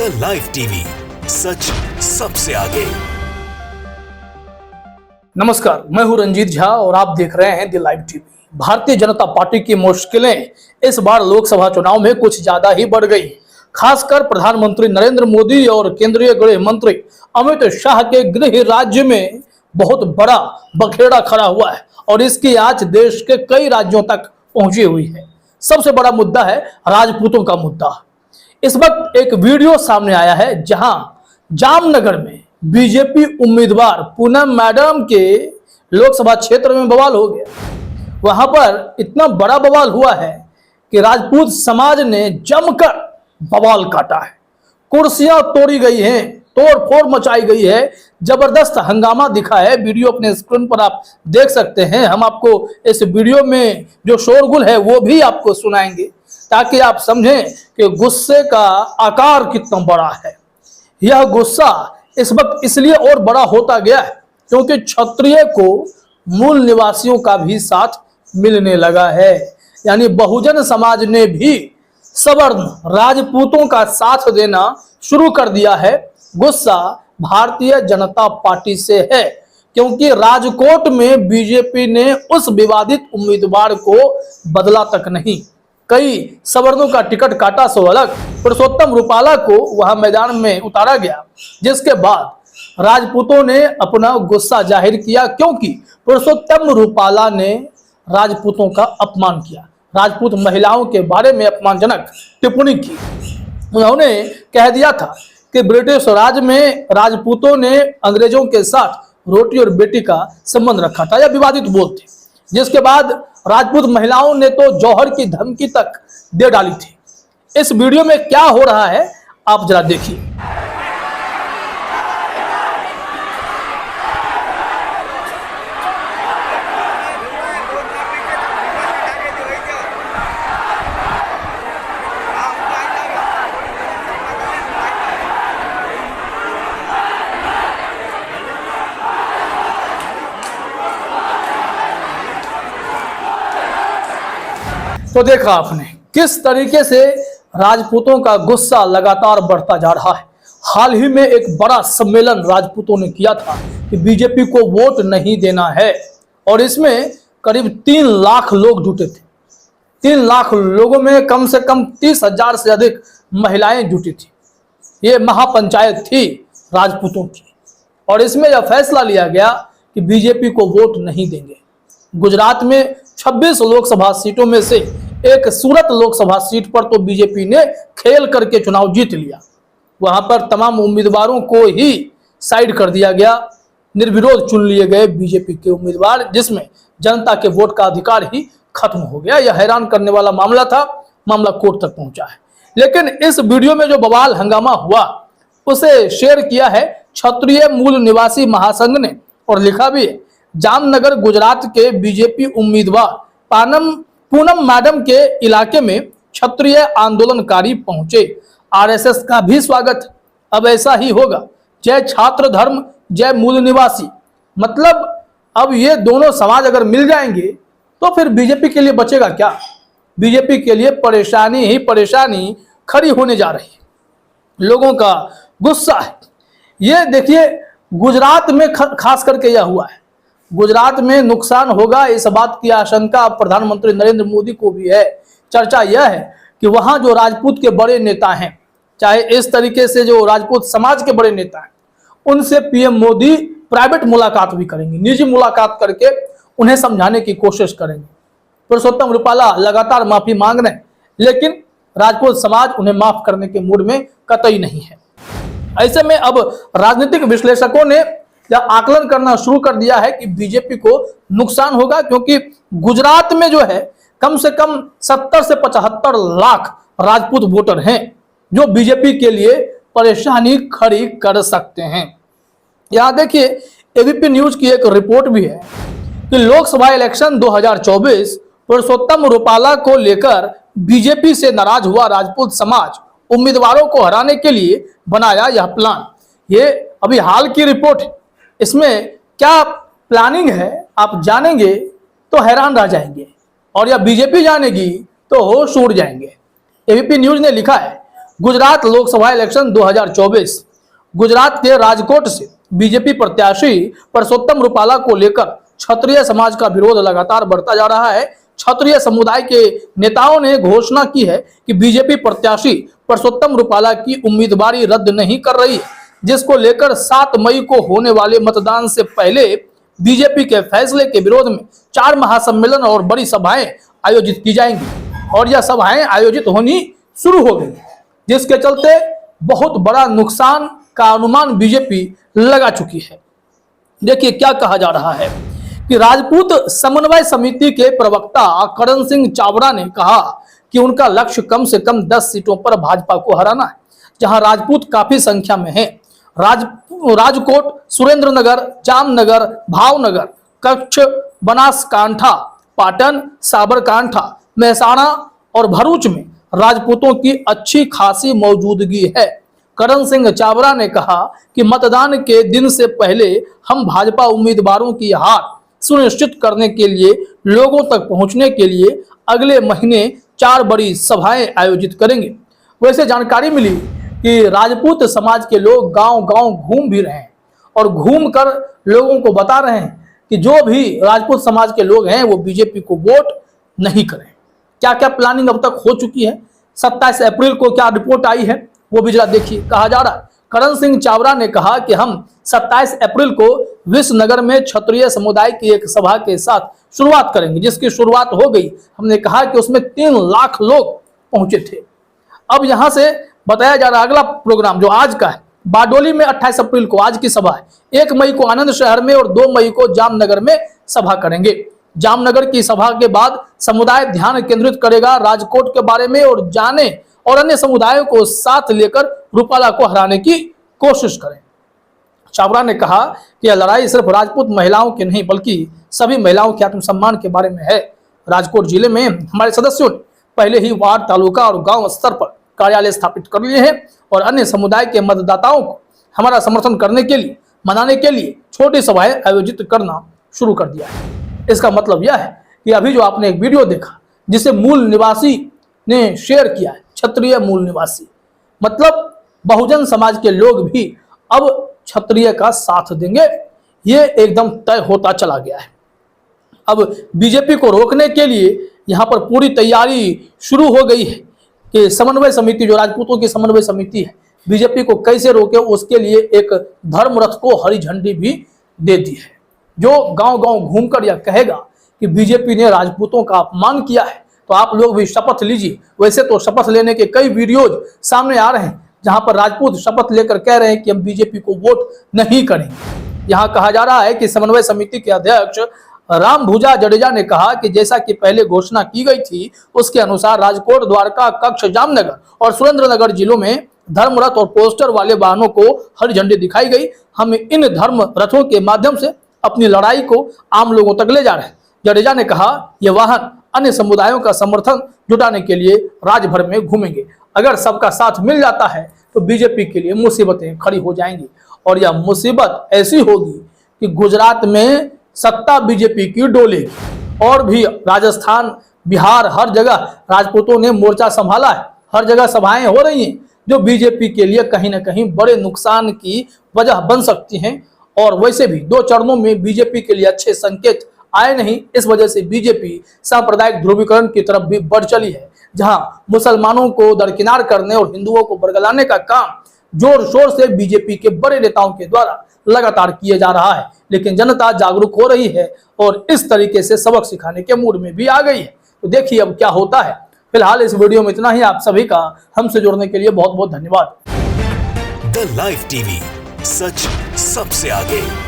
The live TV, सच सबसे आगे। नमस्कार, मैं हूं रंजीत झा और आप देख रहे हैं the live TV. Bharatiya Janata party की मुश्किलें इस बार लोकसभा चुनाव में कुछ ज्यादा ही बढ़ गई। खासकर प्रधानमंत्री नरेंद्र मोदी और केंद्रीय गृह मंत्री अमित शाह के गृह राज्य में बहुत बड़ा बखेड़ा खड़ा हुआ है और इसकी आंच देश के कई राज्यों तक पहुंची हुई है। सबसे बड़ा मुद्दा है राजपूतों का मुद्दा। इस वक्त एक वीडियो सामने आया है जहां जामनगर में बीजेपी उम्मीदवार पूनम मैडम के लोकसभा क्षेत्र में बवाल हो गया। वहां पर इतना बड़ा बवाल हुआ है कि राजपूत समाज ने जमकर बवाल काटा है। कुर्सियां तोड़ी गई हैं, तोड़ फोड़ मचाई गई है, जबरदस्त हंगामा दिखा है। वीडियो अपने स्क्रीन पर आप देख सकते हैं। हम आपको इस वीडियो में जो शोरगुल है वो भी आपको सुनाएंगे ताकि आप समझें कि गुस्से का आकार कितना बड़ा है। यह गुस्सा इस वक्त इसलिए और बड़ा होता गया है क्योंकि क्षत्रिय को मूल निवासियों का भी साथ मिलने लगा है। यानी बहुजन समाज ने भी सवर्ण राजपूतों का साथ देना शुरू कर दिया है। गुस्सा भारतीय जनता पार्टी से है क्योंकि राजकोट में बीजेपी ने उस विवादित उम्मीदवार को बदला तक नहीं, कई सवर्णों का टिकट काटा सो अलग। पुरुषोत्तम रूपाला को वहां मैदान में उतारा गया, जिसके बाद राजपूतों ने अपना गुस्सा जाहिर किया क्योंकि पुरुषोत्तम रूपाला ने राजपूतों का अपमान किया। राजपूत महिलाओं के बारे में अपमानजनक टिप्पणी की। उन्होंने कह दिया था कि ब्रिटिश राज में राजपूतों ने अंग्रेजों के साथ रोटी और बेटी का संबंध रखा था। यह विवादित बोल थे, जिसके बाद राजपूत महिलाओं ने तो जौहर की धमकी तक दे डाली थी। इस वीडियो में क्या हो रहा है आप जरा देखिए। तो देखा आपने किस तरीके से राजपूतों का गुस्सा लगातार बढ़ता जा रहा है। हाल ही में एक बड़ा सम्मेलन राजपूतों ने किया था कि बीजेपी को वोट नहीं देना है और इसमें करीब 3 लाख लोग जुटे थे। 3 लाख लोगों में कम से कम 30,000 से अधिक महिलाएं जुटी थी। ये महापंचायत थी राजपूतों की और इसमें यह फैसला लिया गया कि बीजेपी को वोट नहीं देंगे। गुजरात में 26 लोकसभा सीटों में से एक सूरत लोकसभा सीट पर तो बीजेपी ने खेल करके चुनाव जीत लिया। वहां पर तमाम उम्मीदवारों को ही साइड कर दिया गया। निर्विरोध चुन लिए गए बीजेपी के उम्मीदवार, जिसमें जनता के वोट का अधिकार ही खत्म हो गया। यह हैरान करने वाला मामला था। मामला कोर्ट तक पहुंचा है। लेकिन इस वीडियो में जो बवाल हंगामा हुआ उसे शेयर किया है क्षत्रिय मूल निवासी महासंघ ने और लिखा भी है, जामनगर गुजरात के बीजेपी उम्मीदवार पूनम मैडम के इलाके में क्षत्रिय आंदोलनकारी पहुंचे। आरएसएस का भी स्वागत। अब ऐसा ही होगा। जय छात्र धर्म, जय मूल निवासी। मतलब अब ये दोनों समाज अगर मिल जाएंगे तो फिर बीजेपी के लिए बचेगा क्या? बीजेपी के लिए परेशानी ही परेशानी खड़ी होने जा रही है। लोगों का गुस्सा है। ये देखिए गुजरात में खास करके यह हुआ है। गुजरात में नुकसान होगा इस बात की आशंका प्रधानमंत्री नरेंद्र मोदी को भी है। चर्चा यह है कि वहां जो राजपूत के बड़े नेता हैं, चाहे इस तरीके से जो राजपूत समाज के बड़े नेता हैं, उनसे पीएम मोदी प्राइवेट मुलाकात भी करेंगे, निजी मुलाकात करके उन्हें समझाने की कोशिश करेंगे। पुरुषोत्तम रूपाला लगातार माफी मांग रहे हैं, लेकिन राजपूत समाज उन्हें माफ करने के मूड में कतई नहीं है। ऐसे में अब राजनीतिक विश्लेषकों ने यह आकलन करना शुरू कर दिया है कि बीजेपी को नुकसान होगा क्योंकि गुजरात में जो है कम से कम 70 से 75 लाख राजपूत वोटर हैं जो बीजेपी के लिए परेशानी खड़ी कर सकते हैं। यहां देखिए एबीपी न्यूज की एक रिपोर्ट भी है कि लोकसभा इलेक्शन 2024 पुरुषोत्तम रूपाला को लेकर बीजेपी से नाराज हुआ राजपूत समाज उम्मीदवारों को हराने के लिए बनाया यह प्लान। ये अभी हाल की रिपोर्ट है। इसमें क्या प्लानिंग है आप जानेंगे तो हैरान रह जाएंगे और या बीजेपी जानेगी तो होश उड़ जाएंगे। एबीपी न्यूज ने लिखा है गुजरात लोकसभा इलेक्शन 2024। गुजरात के राजकोट से बीजेपी प्रत्याशी परसोत्तम रूपाला को लेकर क्षत्रिय समाज का विरोध लगातार बढ़ता जा रहा है। क्षत्रिय समुदाय के नेताओं ने घोषणा की है कि बीजेपी प्रत्याशी परसोत्तम रूपाला की उम्मीदवारी रद्द नहीं कर रही है, जिसको लेकर 7 मई को होने वाले मतदान से पहले बीजेपी के फैसले के विरोध में 4 महासम्मेलन और बड़ी सभाएं आयोजित की जाएंगी और यह सभाएं आयोजित होनी शुरू हो गई, जिसके चलते बहुत बड़ा नुकसान का अनुमान बीजेपी लगा चुकी है। देखिए क्या कहा जा रहा है कि राजपूत समन्वय समिति के प्रवक्ता करण सिंह चावड़ा ने कहा कि उनका लक्ष्य कम से कम 10 सीटों पर भाजपा को हराना है, जहां राजपूत काफी संख्या में हैं। राजकोट, सुरेंद्रनगर, जामनगर, भावनगर, कच्छ, बनासकांठा, पाटन, साबरकांठा, मेहसाणा और भरूच में राजपूतों की अच्छी खासी मौजूदगी है। करण सिंह चावड़ा ने कहा कि मतदान के दिन से पहले हम भाजपा उम्मीदवारों की हार सुनिश्चित करने के लिए लोगों तक पहुंचने के लिए अगले महीने 4 बड़ी सभाएं आयोजित करेंगे। वैसे जानकारी मिली कि राजपूत समाज के लोग गांव-गांव घूम भी रहे हैं और घूम कर लोगों को बता रहे हैं कि जो भी राजपूत समाज के लोग हैं वो बीजेपी को वोट नहीं करें। क्या क्या प्लानिंग अब तक हो चुकी है, 27 अप्रैल को क्या रिपोर्ट आई है वो भी जरा देखिए। कहा जा रहा है करण सिंह चावड़ा ने कहा कि हम 27 अप्रैल को विश्वनगर में क्षत्रिय समुदाय की एक सभा के साथ शुरुआत करेंगे, जिसकी शुरुआत हो गई। हमने कहा कि उसमें 3 लाख लोग पहुंचे थे। अब यहां से बताया जा रहा अगला प्रोग्राम जो आज का है, बारडोली में 28 अप्रैल को आज की सभा है, 1 मई को आनंद शहर में और 2 मई को जामनगर में सभा करेंगे। जामनगर की सभा के बाद समुदाय ध्यान केंद्रित करेगा राजकोट के बारे में और जाने और अन्य समुदायों को साथ लेकर रूपाला को हराने की कोशिश करें। चावड़ा ने कहा कि यह लड़ाई सिर्फ राजपूत महिलाओं की नहीं बल्कि सभी महिलाओं के आत्मसम्मान के बारे में है। राजकोट जिले में हमारे सदस्यों ने पहले ही वार्ड, तालुका और गांव स्तर पर कार्यालय स्थापित कर लिए हैं और अन्य समुदाय के मतदाताओं को हमारा समर्थन करने के लिए, मनाने के लिए छोटी सभाएं आयोजित करना शुरू कर दिया है। इसका मतलब यह है कि अभी जो आपने एक वीडियो देखा जिसे मूल निवासी ने शेयर किया है, क्षत्रिय मूल निवासी, मतलब बहुजन समाज के लोग भी अब क्षत्रिय का साथ देंगे, ये एकदम तय होता चला गया है। अब बीजेपी को रोकने के लिए यहाँ पर पूरी तैयारी शुरू हो गई है कि समन्वय समिति, जो राजपूतों की समन्वय समिति है, बीजेपी को कैसे रोके उसके लिए एक धर्म रथ को हरी झंडी भी दे दी है, जो गांव-गांव घूमकर यह कहेगा कि बीजेपी ने राजपूतों का अपमान किया है। तो आप लोग भी शपथ लीजिए। वैसे तो शपथ लेने के कई वीडियोज सामने आ रहे हैं जहां पर राजपूत शपथ लेकर कह रहे हैं कि हम बीजेपी को वोट नहीं करेंगे। यहां कहा जा रहा है कि समन्वय समिति के अध्यक्ष रामभुजा जडेजा ने कहा कि जैसा कि पहले घोषणा की गई थी उसके अनुसार राजकोट, द्वारका, कच्छ, जामनगर और सुरेंद्रनगर जिलों में धर्म रथ और पोस्टर वाले वाहनों को हरी झंडी दिखाई गई। हम इन धर्म रथों के माध्यम से अपनी लड़ाई को आम लोगों तक ले जा रहे हैं। जडेजा ने कहा यह वाहन अन्य समुदायों का समर्थन जुटाने के लिए राज्य भर में घूमेंगे। अगर सबका साथ मिल जाता है तो बीजेपी के लिए मुसीबतें खड़ी हो जाएंगी और यह मुसीबत ऐसी होगी कि गुजरात में सत्ता बीजेपी की डोलेगी और भी राजस्थान, बिहार, हर जगह राजपूतों ने मोर्चा संभाला है, हर जगह सभाएं हो रही हैं जो बीजेपी के लिए कहीं ना कहीं बड़े नुकसान की वजह बन सकती हैं। और वैसे भी 2 चरणों में बीजेपी के लिए अच्छे संकेत आए नहीं, इस वजह से बीजेपी सांप्रदायिक ध्रुवीकरण की तरफ भी बढ़ चली है, जहां मुसलमानों को दरकिनार करने और हिंदुओं को बरगलाने का काम जोर शोर से बीजेपी के बड़े नेताओं के द्वारा लगातार किए जा रहा है। लेकिन जनता जागरूक हो रही है और इस तरीके से सबक सिखाने के मूड में भी आ गई है। तो देखिए अब क्या होता है। फिलहाल इस वीडियो में इतना ही। आप सभी का हमसे जुड़ने के लिए बहुत बहुत धन्यवाद। द लाइव टीवी, सच सबसे आगे।